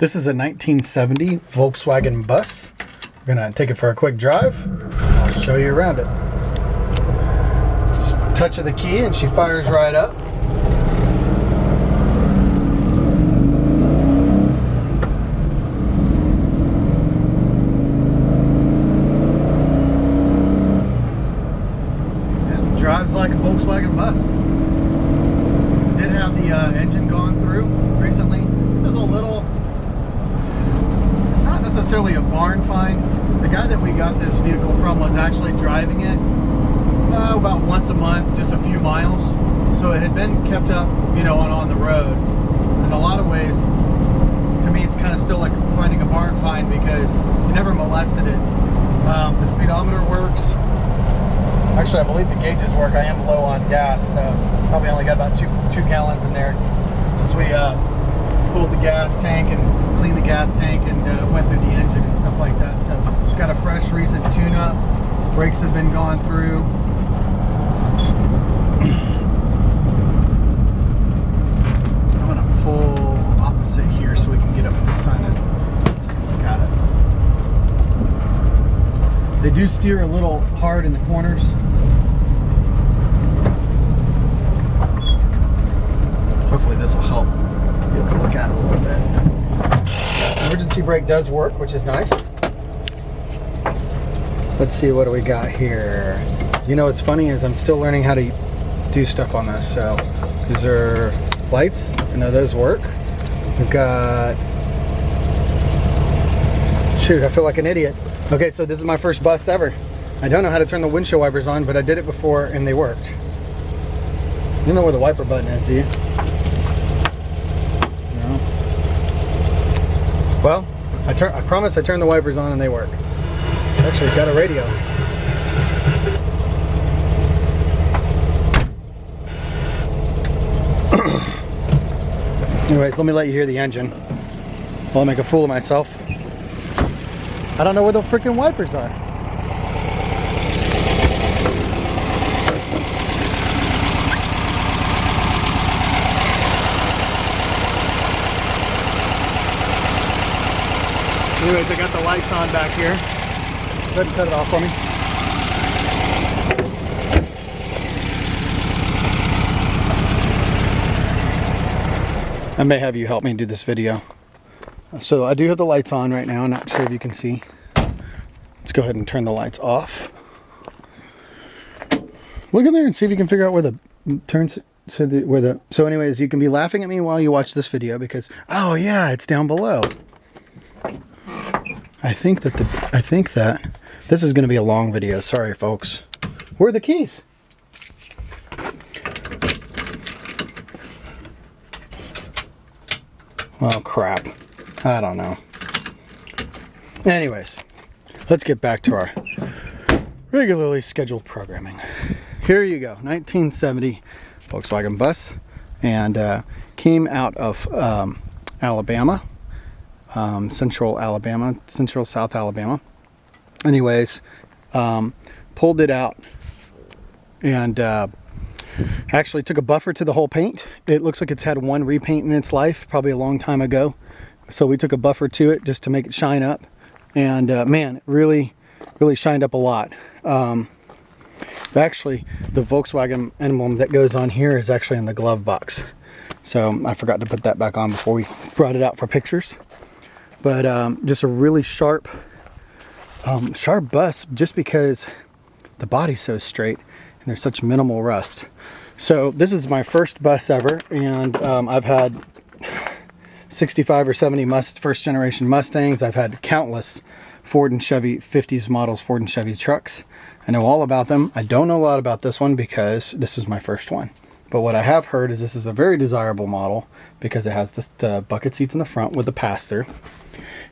This is a 1970 Volkswagen bus. We're gonna take it for a quick drive. I'll show you around it. Just touch of the key and she fires right up. And drives like a Volkswagen bus. Did have the engine gone through recently. This is a little, it's not necessarily a barn find. The guy that we got this vehicle from was actually driving it about once a month, just a few miles. So it had been kept up, you know, on the road. In a lot of ways, to me, it's kind of still like finding a barn find because you never molested it. The speedometer works. Actually, I believe the gauges work. I am low on gas, so probably only got about two gallons in there since we pulled the gas tank and cleaned the gas tank and went through the engine and stuff like that. So it's got a fresh, recent tune-up. Brakes have been gone through. I'm gonna pull opposite here so we can get up in the sun and take a look at it. They do steer a little hard in the corners. Hopefully this will help be able to look at it a little bit. Emergency brake does work, which is nice. Let's see, what do we got here? You know what's funny is I'm still learning how to do stuff on this. So these are lights. I know those work. We've got, shoot, I feel like an idiot. Okay, so this is my first bus ever. I don't know how to turn the windshield wipers on, but I did it before and they worked. You don't know where the wiper button is, do you? No. Well, I promise I turned the wipers on and they work. Actually, got a radio. Anyways, let me let you hear the engine while I make a fool of myself. I don't know where the freaking wipers are. Anyways, I got the lights on back here. Go ahead and cut it off for me. I may have you help me do this video. So I do have the lights on right now. I'm not sure if you can see. Let's go ahead and turn the lights off. Look in there and see if you can figure out where the turns so anyways, you can be laughing at me while you watch this video because, oh yeah, it's down below. I think that this is going to be a long video. Sorry, folks. Where are the keys? Oh, crap. I don't know. Anyways, let's get back to our regularly scheduled programming. Here you go. 1970 Volkswagen bus. And came out of Alabama. Central South Alabama. Anyways, pulled it out and actually took a buffer to the whole paint. It looks like it's had one repaint in its life, probably a long time ago. So we took a buffer to it just to make it shine up. And man, it really shined up a lot. Actually, the Volkswagen emblem that goes on here is actually in the glove box. So I forgot to put that back on before we brought it out for pictures. But just a really sharp bus, just because the body's so straight and there's such minimal rust. So this is my first bus ever, and I've had 65 or 70 first generation Mustangs. I've had countless Ford and Chevy 50s models, Ford and Chevy trucks. I know all about them. I don't know a lot about this one because this is my first one. But what I have heard is this is a very desirable model because it has the bucket seats in the front with the pass-through.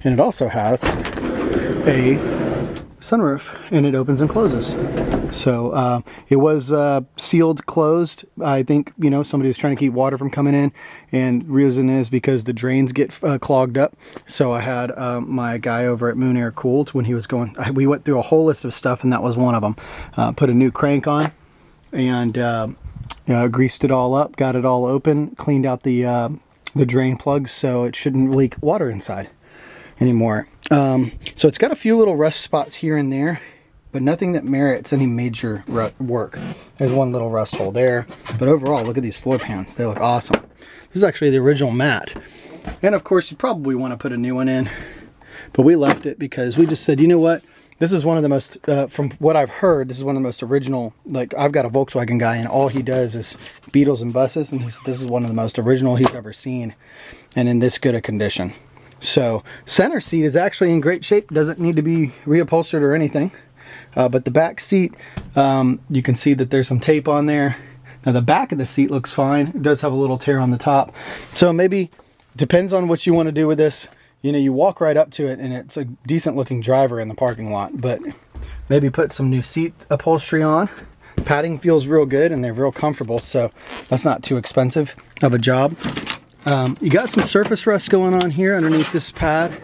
And it also has a sunroof, and it opens and closes. So it was sealed closed. I think, you know, somebody was trying to keep water from coming in, and reason is because the drains get clogged up. So I had my guy over at Moon Air Cooled when he was going, we went through a whole list of stuff, and that was one of them. Put a new crank on, and you know, greased it all up, got it all open, cleaned out the the drain plugs, so it shouldn't leak water inside anymore. So it's got a few little rust spots here and there, but nothing that merits any major work. There's one little rust hole there, but overall, look at these floor pans. They look awesome. This is actually the original mat. And of course, you probably want to put a new one in, but we left it because we just said, you know what? This is one of the most, from what I've heard, this is one of the most original, like I've got a Volkswagen guy and all he does is Beetles and buses, and this is one of the most original he's ever seen and in this good a condition. So center seat is actually in great shape, doesn't need to be reupholstered or anything. But the back seat, you can see that there's some tape on there. Now the back of the seat looks fine. It does have a little tear on the top. So maybe, depends on what you want to do with this. You know, you walk right up to it and it's a decent looking driver in the parking lot, but maybe put some new seat upholstery on. Padding feels real good and they're real comfortable, so that's not too expensive of a job. You got some surface rust going on here underneath this pad.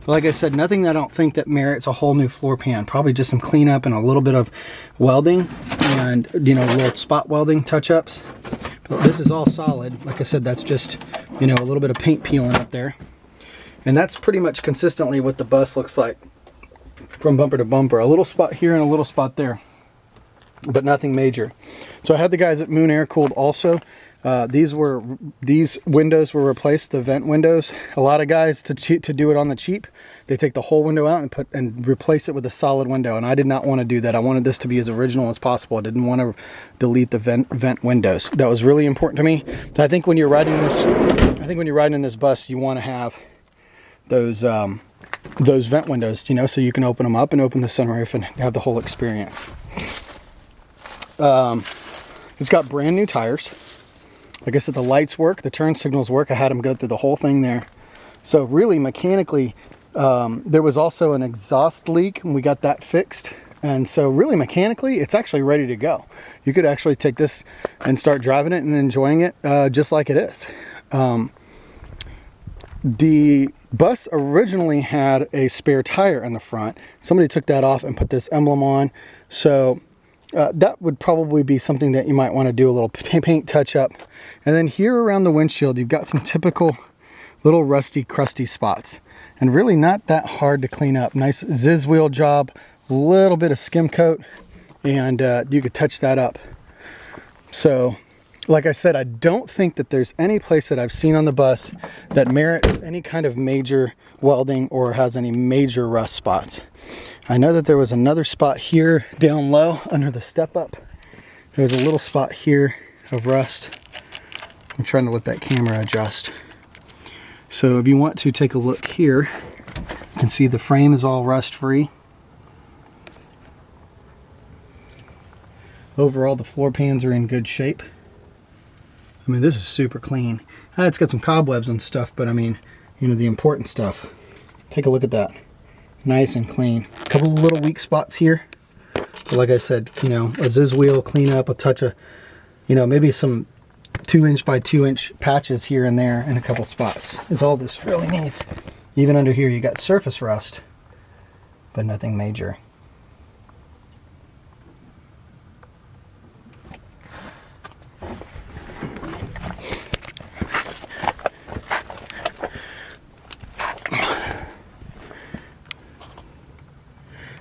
Like I said, nothing that I don't think that merits a whole new floor pan. Probably just some cleanup and a little bit of welding and, you know, little spot welding touch-ups. But this is all solid. Like I said, that's just, you know, a little bit of paint peeling up there. And that's pretty much consistently what the bus looks like from bumper to bumper. A little spot here and a little spot there, but nothing major. So I had the guys at Moon Air Cooled also. These windows were replaced, the vent windows. A lot of guys, to do it on the cheap, they take the whole window out and replace it with a solid window, and I did not want to do that. I wanted this to be as original as possible. I didn't want to delete the vent windows. That was really important to me. I think when you're riding in this bus, you want to have those vent windows, you know, so you can open them up and open the sunroof and have the whole experience. It's got brand new tires. Like I said, the lights work, the turn signals work. I had them go through the whole thing there. So really mechanically, there was also an exhaust leak and we got that fixed. And so really mechanically, it's actually ready to go. You could actually take this and start driving it and enjoying it just like it is. The bus originally had a spare tire in the front. Somebody took that off and put this emblem on. So that would probably be something that you might want to do a little paint touch up. And then here around the windshield, you've got some typical little rusty, crusty spots. And really not that hard to clean up. Nice Ziz wheel job, a little bit of skim coat, and you could touch that up. So, like I said, I don't think that there's any place that I've seen on the bus that merits any kind of major welding or has any major rust spots. I know that there was another spot here down low under the step up. There was a little spot here of rust. I'm trying to let that camera adjust. So if you want to take a look here, you can see the frame is all rust free. Overall, the floor pans are in good shape. I mean, this is super clean. It's got some cobwebs and stuff, but I mean, you know, the important stuff. Take a look at that. Nice and clean. A couple of little weak spots here. But like I said, you know, a Ziz wheel cleanup, a touch of, you know, maybe some 2-inch by 2-inch patches here and there in a couple spots is all this really needs. Even under here, you got surface rust, but nothing major.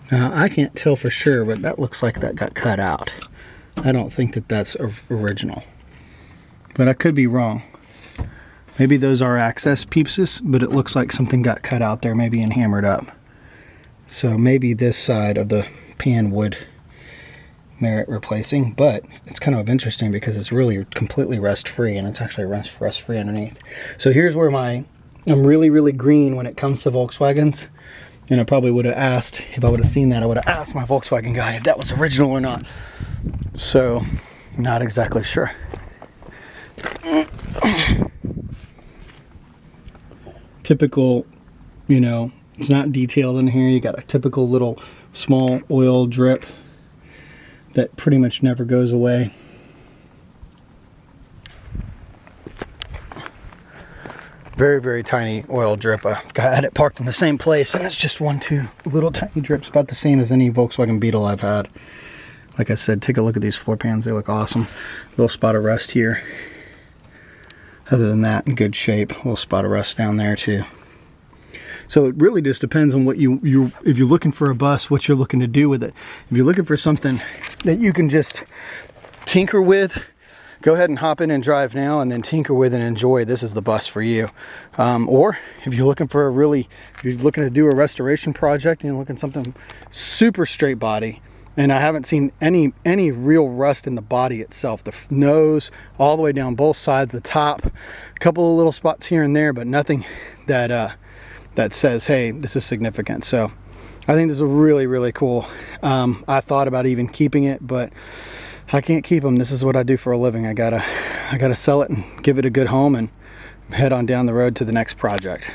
Now, I can't tell for sure, but that looks like that got cut out. I don't think that that's original, but I could be wrong. Maybe those are access pieces, but it looks like something got cut out there, maybe and hammered up. So maybe this side of the pan would merit replacing, but it's kind of interesting because it's really completely rust free, and it's actually rust free underneath. So here's where I'm really, really green when it comes to Volkswagens. And I probably would have asked, if I would have seen that, I would have asked my Volkswagen guy if that was original or not. So, not exactly sure. Typical, you know, it's not detailed in here. You got a typical little small oil drip that pretty much never goes away. Very, very tiny oil drip. I had it parked in the same place, and it's just 1-2 little tiny drips, about the same as any Volkswagen Beetle I've had. Like I said, take a look at these floor pans. They look awesome. Little spot of rust here. Other than that, in good shape. A little spot of rust down there too. So it really just depends on what if you're looking for a bus, what you're looking to do with it. If you're looking for something that you can just tinker with, go ahead and hop in and drive now and then tinker with and enjoy. This is the bus for you. Or if you're looking for if you're looking to do a restoration project and you're looking something super straight body, and I haven't seen any real rust in the body itself. The nose, all the way down both sides, the top, a couple of little spots here and there, but nothing that that says, hey, this is significant. So I think this is really, really cool. I thought about even keeping it, but I can't keep them. This is what I do for a living. I gotta sell it and give it a good home and head on down the road to the next project.